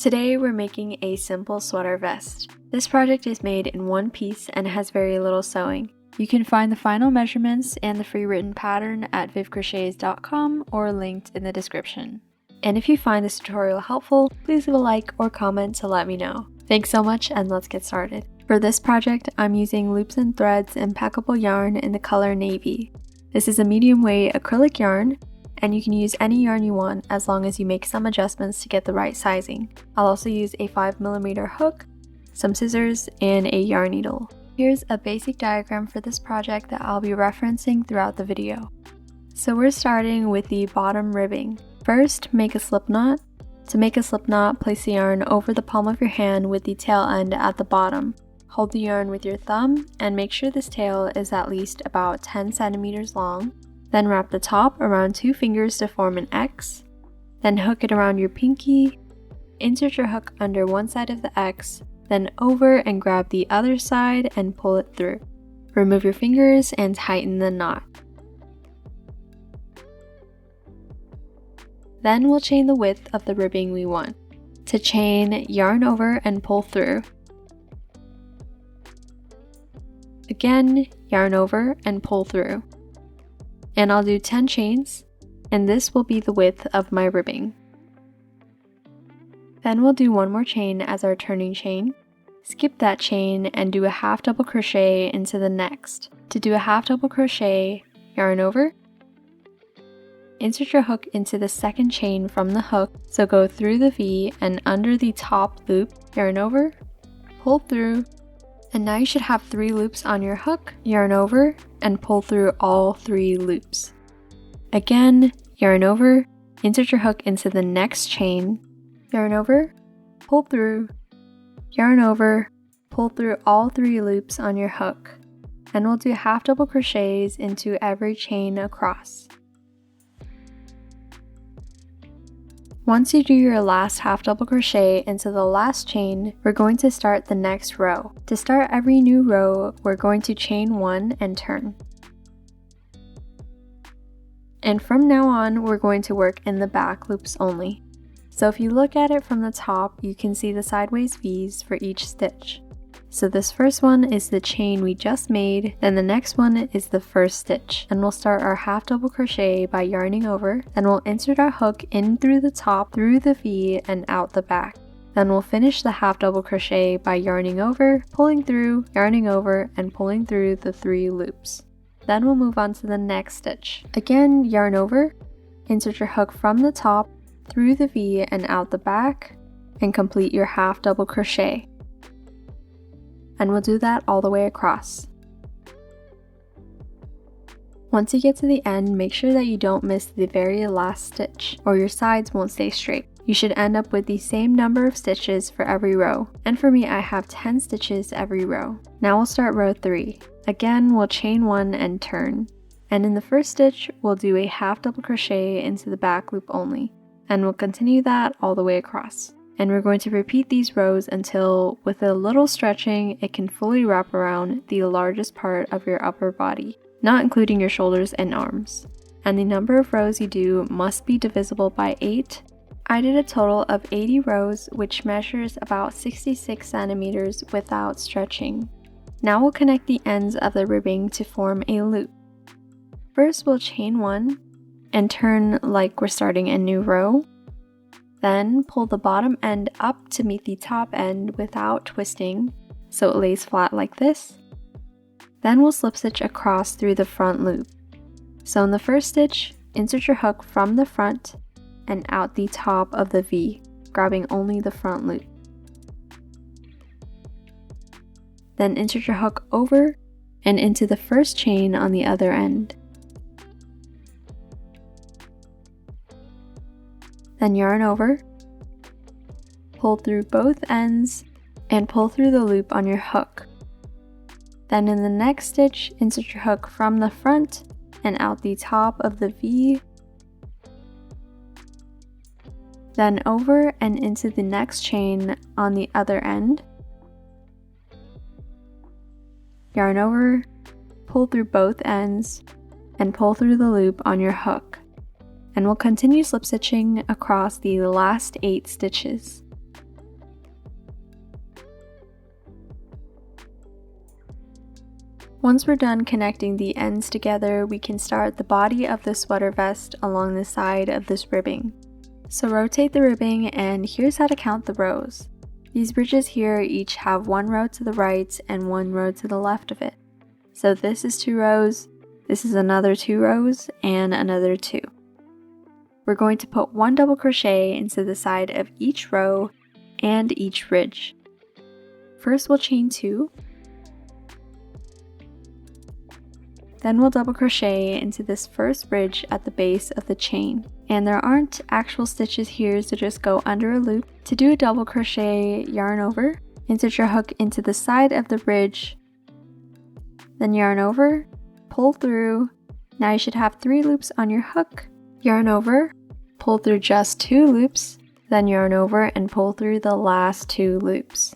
Today we're making a simple sweater vest. This project is made in one piece and has very little sewing. You can find the final measurements and the free written pattern at vivcrochets.com or linked in the description. And if you find this tutorial helpful, please leave a like or comment to let me know. Thanks so much, and let's get started. For this project, I'm using loops and threads impeccable yarn in the color navy. This is a medium weight acrylic yarn, and you can use any yarn you want as long as you make some adjustments to get the right sizing. I'll also use a 5mm hook, some scissors, and a yarn needle. Here's a basic diagram for this project that I'll be referencing throughout the video. So we're starting with the bottom ribbing. First, make a slip knot. To make a slip knot, place the yarn over the palm of your hand with the tail end at the bottom. Hold the yarn with your thumb and make sure this tail is at least about 10 centimeters long. Then wrap the top around 2 fingers to form an X. Then hook it around your pinky. Insert your hook under one side of the X, then over and grab the other side and pull it through. Remove your fingers and tighten the knot. Then we'll chain the width of the ribbing we want. To chain, yarn over and pull through. Again, yarn over and pull through. And I'll do 10 chains, and this will be the width of my ribbing. Then we'll do one more chain as our turning chain. Skip that chain and do a half double crochet into the next. To do a half double crochet, yarn over. Insert your hook into the second chain from the hook, so go through the V and under the top loop, yarn over, pull through, and now you should have 3 loops on your hook, yarn over, and pull through all 3 loops. Again, yarn over, insert your hook into the next chain, yarn over, pull through, yarn over, pull through all 3 loops on your hook, and we'll do half double crochets into every chain across. Once you do your last half double crochet into the last chain, we're going to start the next row. To start every new row, we're going to chain 1 and turn. And from now on, we're going to work in the back loops only. So if you look at it from the top, you can see the sideways V's for each stitch. So this first one is the chain we just made, then the next one is the first stitch. And we'll start our half double crochet by yarning over, then we'll insert our hook in through the top, through the V, and out the back. Then we'll finish the half double crochet by yarning over, pulling through, yarning over, and pulling through the 3 loops. Then we'll move on to the next stitch. Again, yarn over, insert your hook from the top, through the V and out the back, and complete your half double crochet. And we'll do that all the way across. Once you get to the end, make sure that you don't miss the very last stitch, or your sides won't stay straight. You should end up with the same number of stitches for every row, and for me I have 10 stitches every row. Now we'll start row 3. Again, we'll chain 1 and turn. And in the first stitch, we'll do a half double crochet into the back loop only. And we'll continue that all the way across. And we're going to repeat these rows until, with a little stretching, it can fully wrap around the largest part of your upper body, not including your shoulders and arms. And the number of rows you do must be divisible by 8. I did a total of 80 rows, which measures about 66 centimeters without stretching. Now we'll connect the ends of the ribbing to form a loop. First we'll chain 1 and turn like we're starting a new row. Then pull the bottom end up to meet the top end without twisting, so it lays flat like this. Then we'll slip stitch across through the front loop. So in the first stitch, insert your hook from the front and out the top of the V, grabbing only the front loop. Then insert your hook over and into the first chain on the other end. Then yarn over, pull through both ends, and pull through the loop on your hook. Then in the next stitch, insert your hook from the front and out the top of the V, then over and into the next chain on the other end. Yarn over, pull through both ends, and pull through the loop on your hook. And we'll continue slip stitching across the last 8 stitches. Once we're done connecting the ends together, we can start the body of the sweater vest along the side of this ribbing. So rotate the ribbing, and here's how to count the rows. These ridges here each have 1 row to the right and 1 row to the left of it. So this is 2 rows, this is another 2 rows, and another 2. We're going to put 1 double crochet into the side of each row and each ridge. First we'll chain 2. Then we'll double crochet into this first ridge at the base of the chain. And there aren't actual stitches here, so just go under a loop. To do a double crochet, yarn over, insert your hook into the side of the ridge, then yarn over, pull through. Now you should have 3 loops on your hook. Yarn over, pull through just 2 loops, then yarn over and pull through the last 2 loops.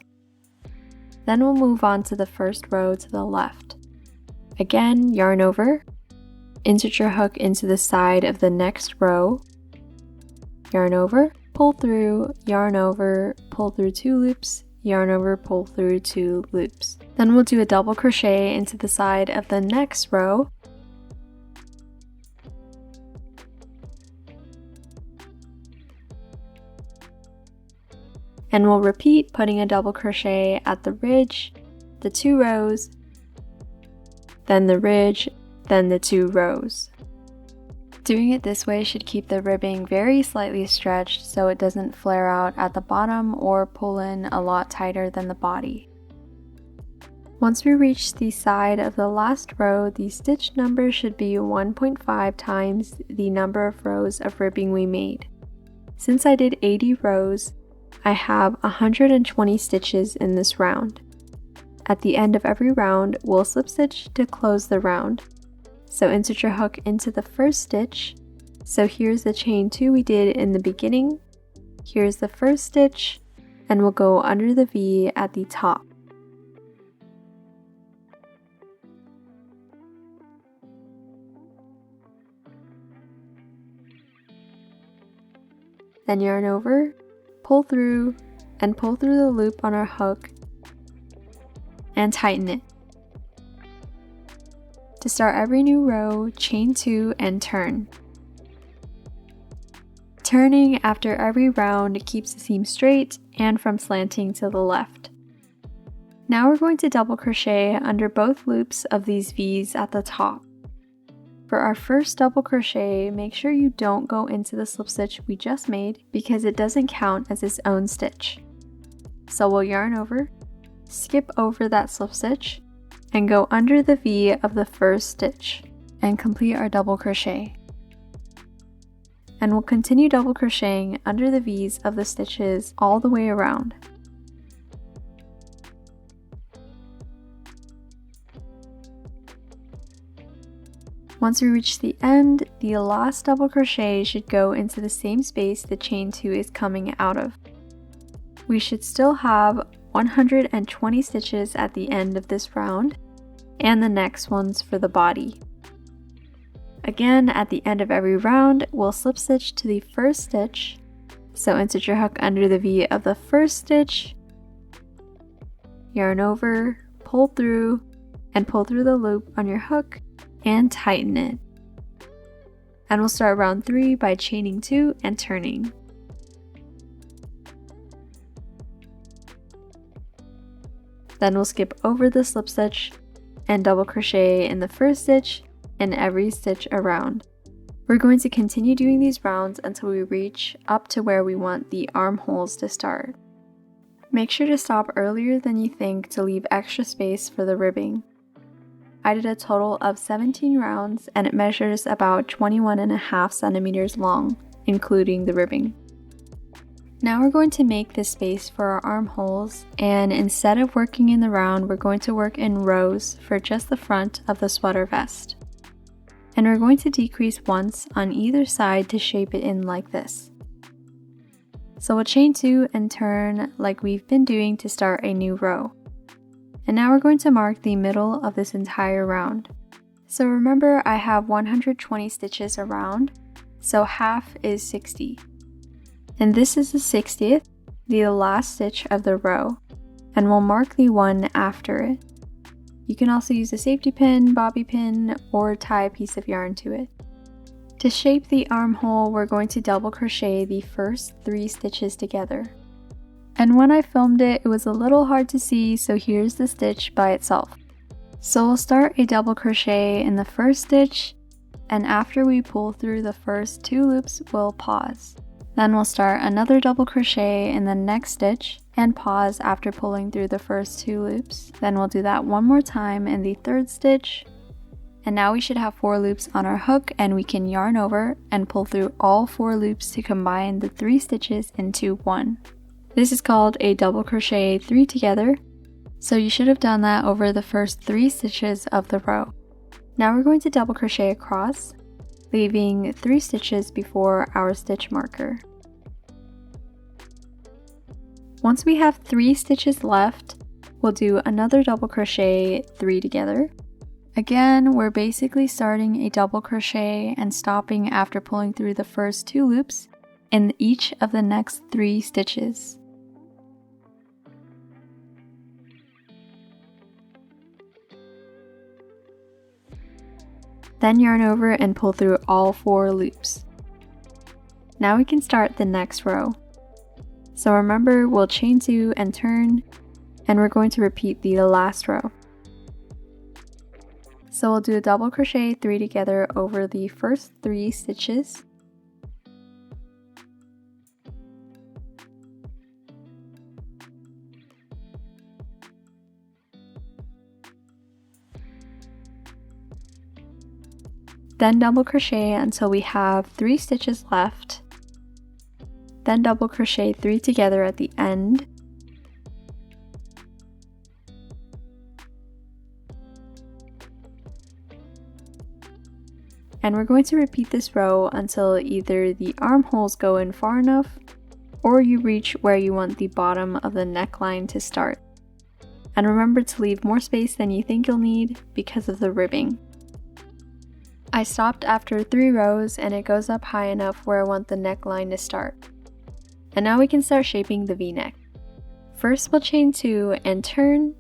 Then we'll move on to the first row to the left. Again, yarn over, insert your hook into the side of the next row, yarn over, pull through, yarn over, pull through 2 loops, yarn over, pull through 2 loops. Then we'll do a double crochet into the side of the next row, and we'll repeat, putting a double crochet at the ridge, the 2 rows, then the ridge, then the 2 rows. Doing it this way should keep the ribbing very slightly stretched so it doesn't flare out at the bottom or pull in a lot tighter than the body. Once we reach the side of the last row, the stitch number should be 1.5 times the number of rows of ribbing we made. Since I did 80 rows, I have 120 stitches in this round. At the end of every round, we'll slip stitch to close the round. So insert your hook into the first stitch. So here's the chain 2 we did in the beginning. Here's the first stitch, and we'll go under the V at the top. Then yarn over, pull through, and pull through the loop on our hook, and tighten it. To start every new row, chain 2 and turn. Turning after every round keeps the seam straight and from slanting to the left. Now we're going to double crochet under both loops of these V's at the top. For our first double crochet, make sure you don't go into the slip stitch we just made because it doesn't count as its own stitch. So we'll yarn over, skip over that slip stitch, and go under the V of the first stitch and complete our double crochet. And we'll continue double crocheting under the V's of the stitches all the way around. Once we reach the end, the last double crochet should go into the same space the chain 2 is coming out of. We should still have 120 stitches at the end of this round, and the next ones for the body. Again, at the end of every round, we'll slip stitch to the first stitch, so insert your hook under the V of the first stitch, yarn over, pull through, and pull through the loop on your hook, and tighten it. And we'll start round 3 by chaining 2 and turning. Then we'll skip over the slip stitch and double crochet in the first stitch and every stitch around. We're going to continue doing these rounds until we reach up to where we want the armholes to start. Make sure to stop earlier than you think to leave extra space for the ribbing. I did a total of 17 rounds and it measures about 21.5 centimeters long, including the ribbing. Now we're going to make this space for our armholes, and instead of working in the round, we're going to work in rows for just the front of the sweater vest. And we're going to decrease once on either side to shape it in like this. So we'll chain 2 and turn like we've been doing to start a new row. And now we're going to mark the middle of this entire round. So remember, I have 120 stitches around, so half is 60. And this is the 60th, the last stitch of the row, and we'll mark the one after it. You can also use a safety pin, bobby pin, or tie a piece of yarn to it. To shape the armhole, we're going to double crochet the first 3 stitches together. And when I filmed it, it was a little hard to see, so here's the stitch by itself. So we'll start a double crochet in the first stitch, and after we pull through the first 2 loops, we'll pause. Then we'll start another double crochet in the next stitch and pause after pulling through the first 2 loops. Then we'll do that one more time in the third stitch. And now we should have 4 loops on our hook, and we can yarn over and pull through all 4 loops to combine the 3 stitches into 1. This is called a double crochet 3 together, so you should have done that over the first 3 stitches of the row. Now we're going to double crochet across, leaving 3 stitches before our stitch marker. Once we have 3 stitches left, we'll do another double crochet 3 together. Again, we're basically starting a double crochet and stopping after pulling through the first 2 loops in each of the next 3 stitches. Then yarn over and pull through all 4 loops. Now we can start the next row. So remember, we'll chain 2 and turn, and we're going to repeat the last row. So we'll do a double crochet 3 together over the first 3 stitches. Then double crochet until we have 3 stitches left. Then double crochet 3 together at the end. And we're going to repeat this row until either the armholes go in far enough or you reach where you want the bottom of the neckline to start. And remember to leave more space than you think you'll need because of the ribbing. I stopped after 3 rows and it goes up high enough where I want the neckline to start. And now we can start shaping the V-neck. First we'll chain 2 and turn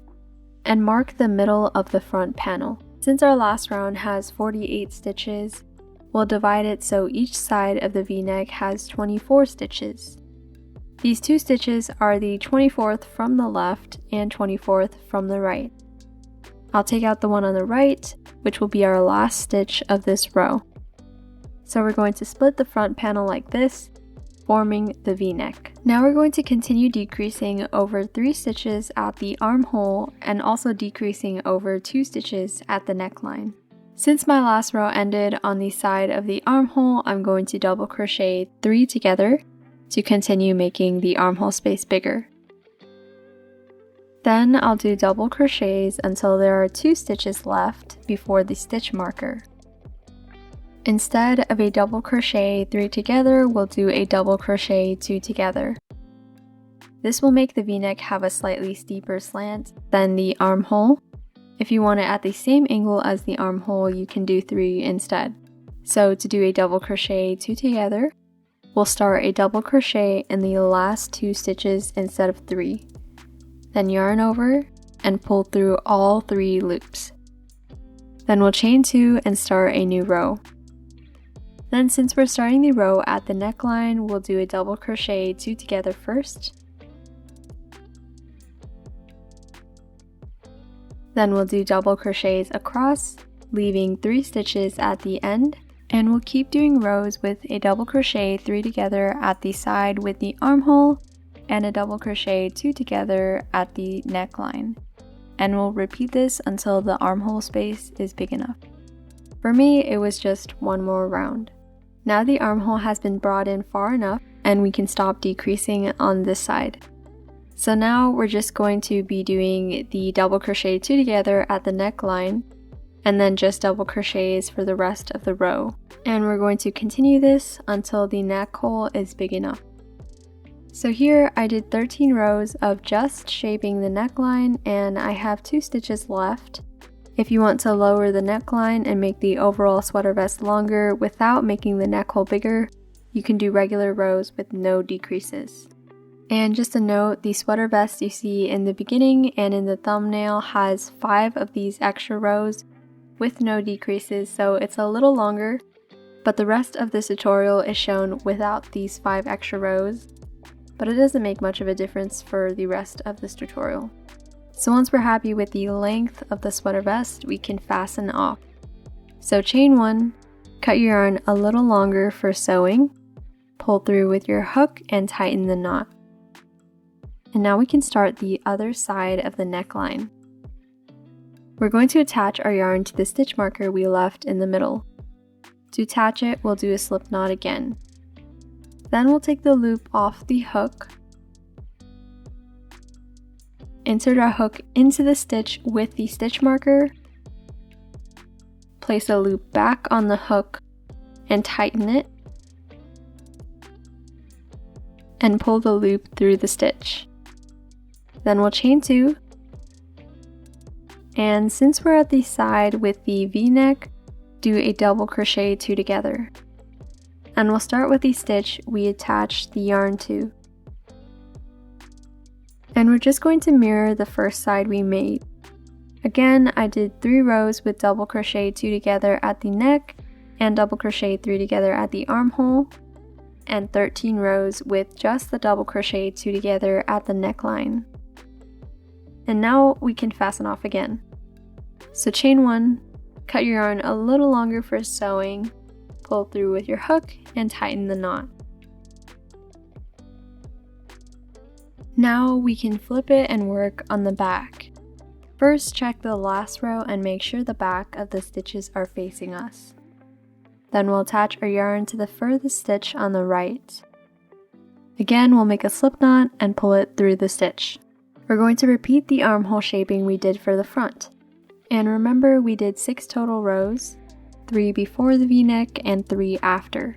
and mark the middle of the front panel. Since our last round has 48 stitches, we'll divide it so each side of the V-neck has 24 stitches. These 2 stitches are the 24th from the left and 24th from the right. I'll take out the one on the right, which will be our last stitch of this row. So we're going to split the front panel like this, forming the V-neck. Now we're going to continue decreasing over 3 stitches at the armhole and also decreasing over 2 stitches at the neckline. Since my last row ended on the side of the armhole, I'm going to double crochet 3 together to continue making the armhole space bigger. Then I'll do double crochets until there are 2 stitches left before the stitch marker. Instead of a double crochet 3 together, we'll do a double crochet 2 together. This will make the V-neck have a slightly steeper slant than the armhole. If you want it at the same angle as the armhole, you can do 3 instead. So to do a double crochet 2 together, we'll start a double crochet in the last 2 stitches instead of 3. Then yarn over and pull through all 3 loops. Then we'll chain 2 and start a new row. Then since we're starting the row at the neckline, we'll do a double crochet 2 together first. Then we'll do double crochets across, leaving 3 stitches at the end, and we'll keep doing rows with a double crochet 3 together at the side with the armhole and a double crochet 2 together at the neckline. And we'll repeat this until the armhole space is big enough. For me, it was just 1 more round. Now the armhole has been brought in far enough and we can stop decreasing on this side. So now we're just going to be doing the double crochet 2 together at the neckline and then just double crochets for the rest of the row. And we're going to continue this until the neck hole is big enough. So here I did 13 rows of just shaping the neckline and I have 2 stitches left. If you want to lower the neckline and make the overall sweater vest longer without making the neck hole bigger, you can do regular rows with no decreases. And just a note, the sweater vest you see in the beginning and in the thumbnail has 5 of these extra rows with no decreases, so it's a little longer, but the rest of this tutorial is shown without these 5 extra rows, but it doesn't make much of a difference for the rest of this tutorial. So once we're happy with the length of the sweater vest, we can fasten off. So chain 1, cut your yarn a little longer for sewing, pull through with your hook and tighten the knot. And now we can start the other side of the neckline. We're going to attach our yarn to the stitch marker we left in the middle. To attach it, we'll do a slip knot again. Then we'll take the loop off the hook, insert our hook into the stitch with the stitch marker, place a loop back on the hook and tighten it, and pull the loop through the stitch. Then we'll chain 2, and since we're at the side with the V-neck, do a double crochet 2 together. And we'll start with the stitch we attached the yarn to. And we're just going to mirror the first side we made. Again, I did 3 rows with double crochet 2 together at the neck and double crochet 3 together at the armhole, and 13 rows with just the double crochet 2 together at the neckline. And now we can fasten off again. So chain 1, cut your yarn a little longer for sewing, pull through with your hook and tighten the knot. Now we can flip it and work on the back. First, check the last row and make sure the back of the stitches are facing us. Then we'll attach our yarn to the furthest stitch on the right. Again, we'll make a slip knot and pull it through the stitch. We're going to repeat the armhole shaping we did for the front. And remember, we did 6 total rows, 3 before the V-neck and 3 after.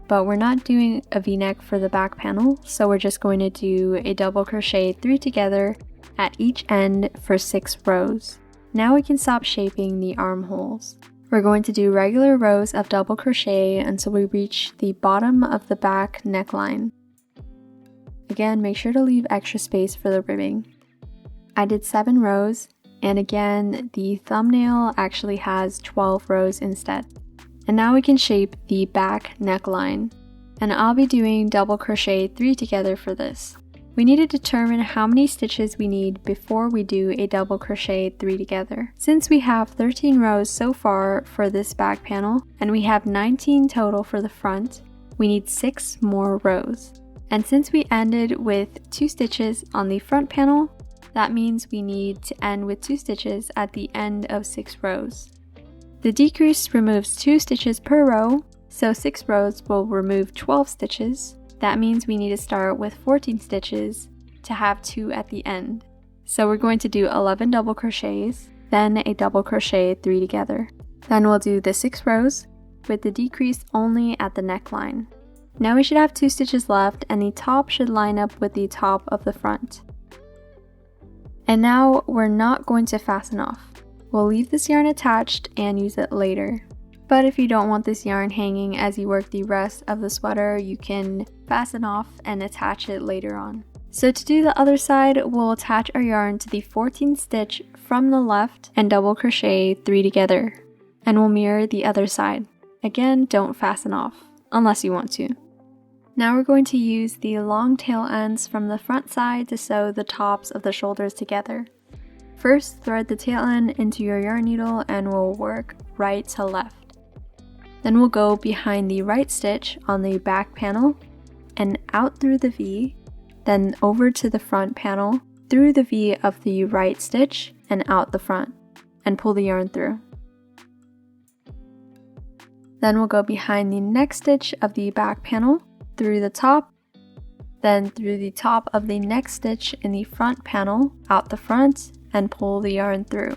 But we're not doing a V-neck for the back panel, so we're just going to do a double crochet 3 together at each end for 6 rows. Now we can stop shaping the armholes. We're going to do regular rows of double crochet until we reach the bottom of the back neckline. Again, make sure to leave extra space for the ribbing. I did 7 rows, and again, the thumbnail actually has 12 rows instead. And now we can shape the back neckline, and I'll be doing double crochet 3 together for this. We need to determine how many stitches we need before we do a double crochet 3 together. Since we have 13 rows so far for this back panel, and we have 19 total for the front, we need 6 more rows. And since we ended with 2 stitches on the front panel, that means we need to end with 2 stitches at the end of 6 rows. The decrease removes 2 stitches per row, so 6 rows will remove 12 stitches. That means we need to start with 14 stitches to have 2 at the end. So we're going to do 11 double crochets, then a double crochet 3 together. Then we'll do the 6 rows with the decrease only at the neckline. Now we should have 2 stitches left, and the top should line up with the top of the front. And now we're not going to fasten off. We'll leave this yarn attached and use it later. But if you don't want this yarn hanging as you work the rest of the sweater, you can fasten off and attach it later on. So to do the other side, we'll attach our yarn to the 14th stitch from the left and double crochet 3 together. And we'll mirror the other side. Again, don't fasten off, unless you want to. Now we're going to use the long tail ends from the front side to sew the tops of the shoulders together. First, thread the tail end into your yarn needle and we'll work right to left. Then we'll go behind the right stitch on the back panel and out through the V, then over to the front panel, through the V of the right stitch and out the front, and pull the yarn through. Then we'll go behind the next stitch of the back panel, through the top, then through the top of the next stitch in the front panel, out the front, and pull the yarn through.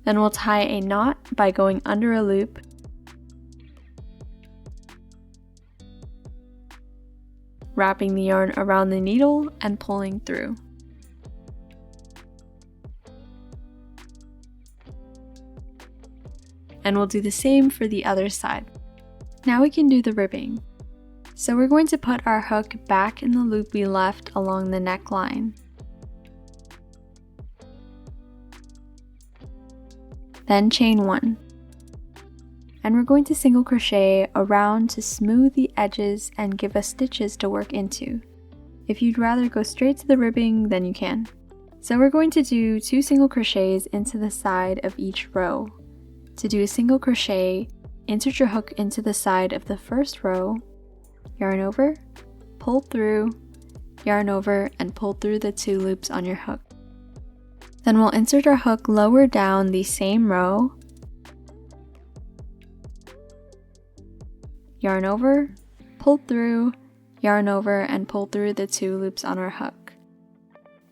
Then we'll tie a knot by going under a loop, wrapping the yarn around the needle and pulling through. And we'll do the same for the other side. Now we can do the ribbing. So we're going to put our hook back in the loop we left along the neckline. Then chain 1. And we're going to single crochet around to smooth the edges and give us stitches to work into. If you'd rather go straight to the ribbing, then you can. So we're going to do 2 single crochets into the side of each row. To do a single crochet, insert your hook into the side of the first row, yarn over, pull through, yarn over, and pull through the 2 loops on your hook. Then we'll insert our hook lower down the same row, yarn over, pull through, yarn over, and pull through the 2 loops on our hook.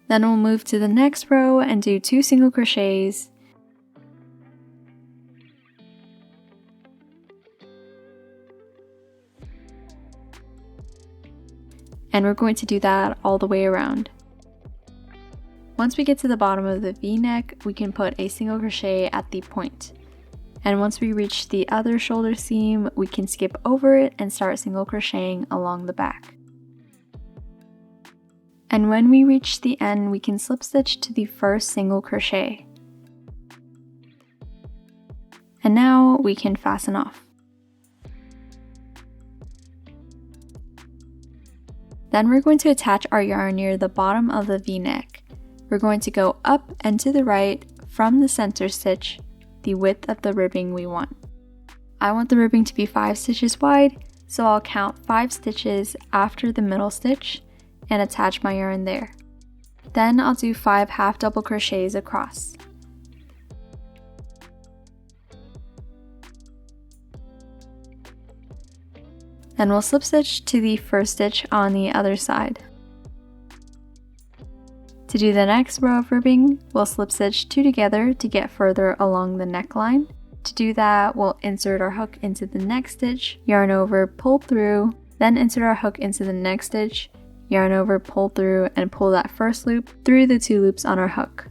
Then we'll move to the next row and do 2 single crochets, and we're going to do that all the way around. Once we get to the bottom of the V-neck, we can put a single crochet at the point. And once we reach the other shoulder seam, we can skip over it and start single crocheting along the back. And when we reach the end, we can slip stitch to the first single crochet. And now we can fasten off. Then we're going to attach our yarn near the bottom of the V-neck. We're going to go up and to the right from the center stitch, the width of the ribbing we want. I want the ribbing to be 5 stitches wide, so I'll count 5 stitches after the middle stitch and attach my yarn there. Then I'll do 5 half double crochets across. Then we'll slip stitch to the first stitch on the other side. To do the next row of ribbing, we'll slip stitch 2 together to get further along the neckline. To do that, we'll insert our hook into the next stitch, yarn over, pull through, then insert our hook into the next stitch, yarn over, pull through, and pull that first loop through the 2 loops on our hook.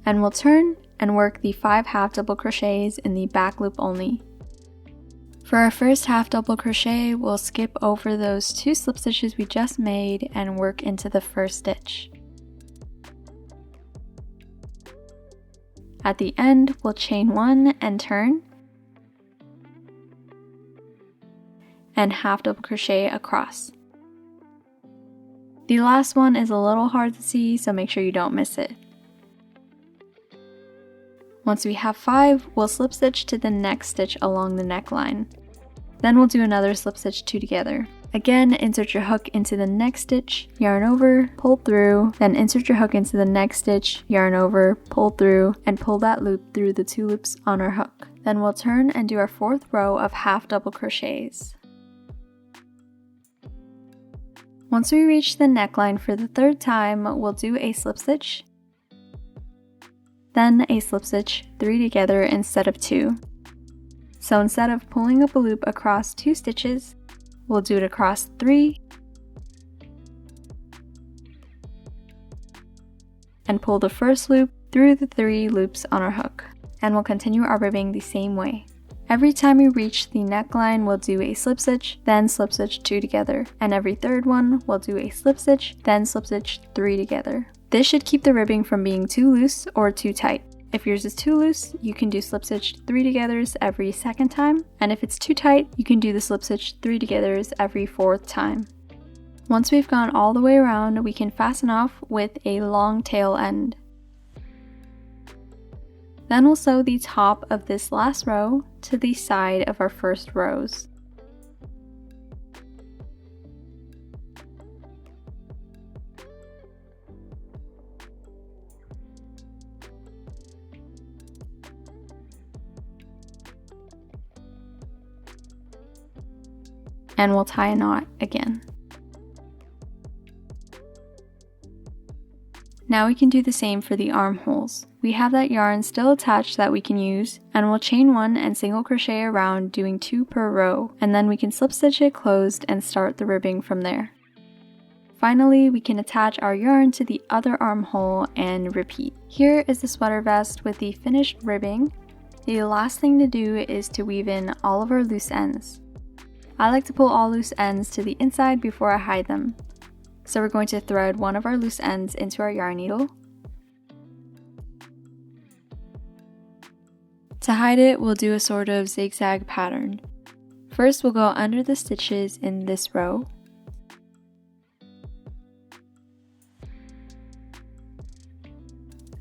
And we'll turn and work the 5 half double crochets in the back loop only. For our first half double crochet, we'll skip over those 2 slip stitches we just made and work into the first stitch. At the end, we'll chain 1 and turn, and half double crochet across. The last one is a little hard to see, so make sure you don't miss it. Once we have 5, we'll slip stitch to the next stitch along the neckline. Then we'll do another slip stitch 2 together. Again, insert your hook into the next stitch, yarn over, pull through, then insert your hook into the next stitch, yarn over, pull through, and pull that loop through the 2 loops on our hook. Then we'll turn and do our 4th row of half double crochets. Once we reach the neckline for the 3rd time, we'll do a slip stitch, then a slip stitch 3 together instead of 2. So instead of pulling up a loop across 2 stitches, we'll do it across 3 and pull the first loop through the 3 loops on our hook. And we'll continue our ribbing the same way. Every time we reach the neckline, we'll do a slip stitch, then slip stitch 2 together. And every 3rd one, we'll do a slip stitch, then slip stitch 3 together. This should keep the ribbing from being too loose or too tight. If yours is too loose, you can do slip stitch 3 togethers every 2nd time, and if it's too tight, you can do the slip stitch 3 togethers every 4th time. Once we've gone all the way around, we can fasten off with a long tail end. Then we'll sew the top of this last row to the side of our first rows. And we'll tie a knot again. Now we can do the same for the armholes. We have that yarn still attached that we can use, and we'll chain 1 and single crochet around, doing 2 per row, and then we can slip stitch it closed and start the ribbing from there. Finally, we can attach our yarn to the other armhole and repeat. Here is the sweater vest with the finished ribbing. The last thing to do is to weave in all of our loose ends. I like to pull all loose ends to the inside before I hide them. So we're going to thread one of our loose ends into our yarn needle. To hide it, we'll do a sort of zigzag pattern. First, we'll go under the stitches in this row.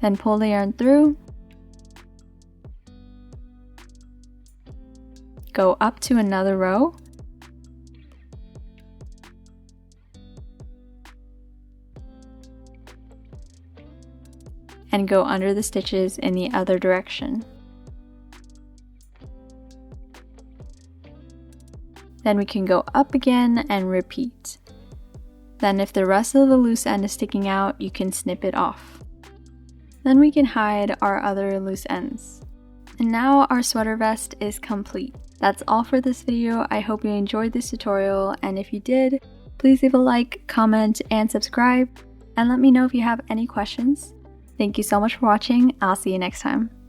Then pull the yarn through. Go up to another row. And go under the stitches in the other direction. Then we can go up again and repeat. Then if the rest of the loose end is sticking out, you can snip it off. Then we can hide our other loose ends. And now our sweater vest is complete. That's all for this video. I hope you enjoyed this tutorial, and if you did, please leave a like, comment, and subscribe, and let me know if you have any questions. Thank you so much for watching. I'll see you next time.